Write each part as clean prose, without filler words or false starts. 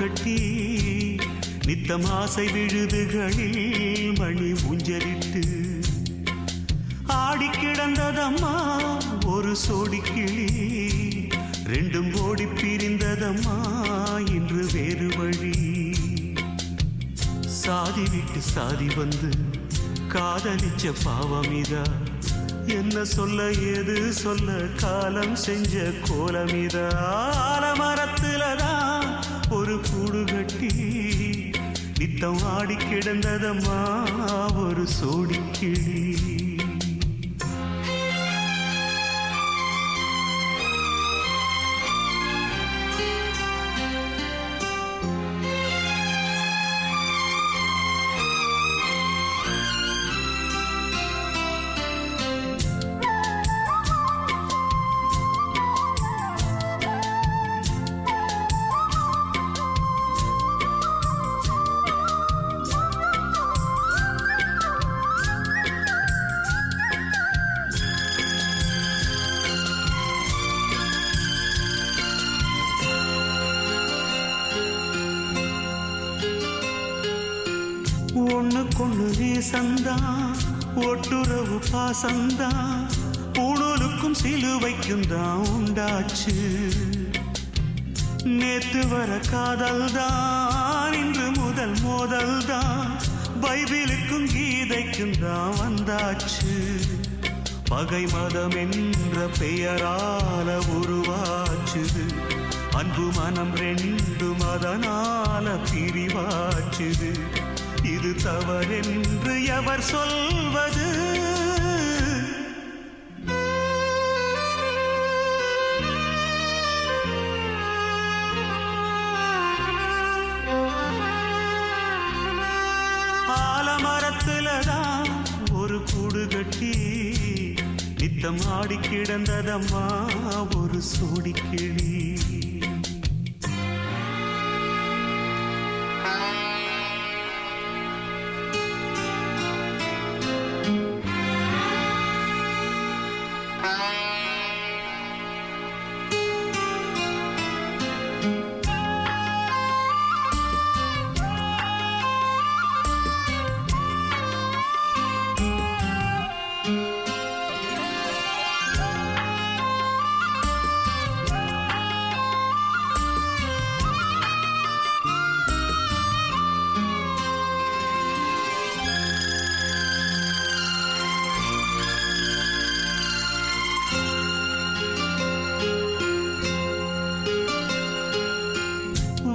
கட்டி நித்தம் ஆசை விழுதுகளில் மணி ஊஞ்சலிட்டு ஆடி கிடந்ததம்மா ஒரு சோடி கிளி ரெண்டும் ஓடி பிரிந்ததம்மா இன்று வேறு வழி சாதி விட்டு சாதி வந்து காதலிச்ச பாவமிதா என்ன சொல்ல ஏது சொல்ல காலம் செஞ்ச கோலமிதா ஆலமரத்துலதான் ஒரு கூடு கட்டி நித்தம் ஆடி கிடந்ததம்மா ஒரு சோடி கிளி ஒண்ணுக்கொண்ணு நேசந்தான் ஒட்டுறவு பாசந்தான் பூணூலுக்கும் சிலுவைக்கும் தான் உண்டாச்சு நேத்து வர காதல் தான் இன்று முதல் மோதல் தான் பைபிளுக்கும் கீதைக்கும் தான் வந்தாச்சு பகை மதம் என்ற பெயரால உருவாச்சு அன்பு மனம் ரெண்டும் அதனால பிரிவாச்சுது இது தவறென்று எவர் சொல்வது ஆலமரத்துலதான் ஒரு கூடு கட்டி நித்தம் ஆடி கிடந்ததம்மா ஒரு சோடி கிளி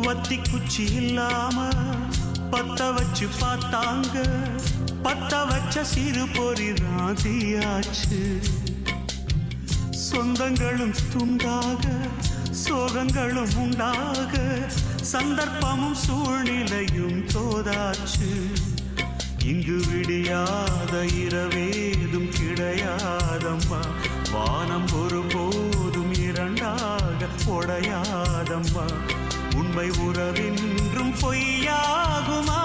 பத்தி குச்சி இல்லாம பத்த வச்சு பார்த்தாங்க பத்த வச்ச சிறு பொறி ராதியாச்சு சொந்தங்களும் துண்டாக சோகங்களும் உண்டாக சந்தர்ப்பமும் சூழ்நிலையும் தோதாச்சு இங்கு விடியாத இரவேதும் கிடையாதம்மா வானம் ஒருபோதும் இரண்டாக உடையாதம்மா உண்மை உறவென்றும் பொய்யாகுமா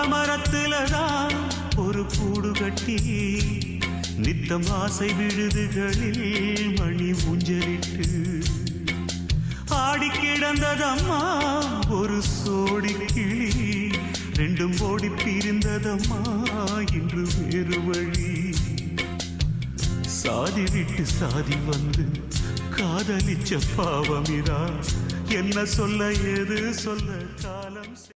ஆலமரத்துலதான் ஒரு கூடு கட்டி நித்தம் ஆசை விழுதுகளில் மணி ஊஞ்சலிட்டு ஆடி கிடந்ததம்மா ஒரு சோடி கிளி ரெண்டும் ஓடி பிரிந்ததம்மா இன்று வேறு வழி சாதி விட்டு சாதி வந்து காதலிச்ச பாவமிதா என்ன சொல்ல ஏது சொல்ல காலம்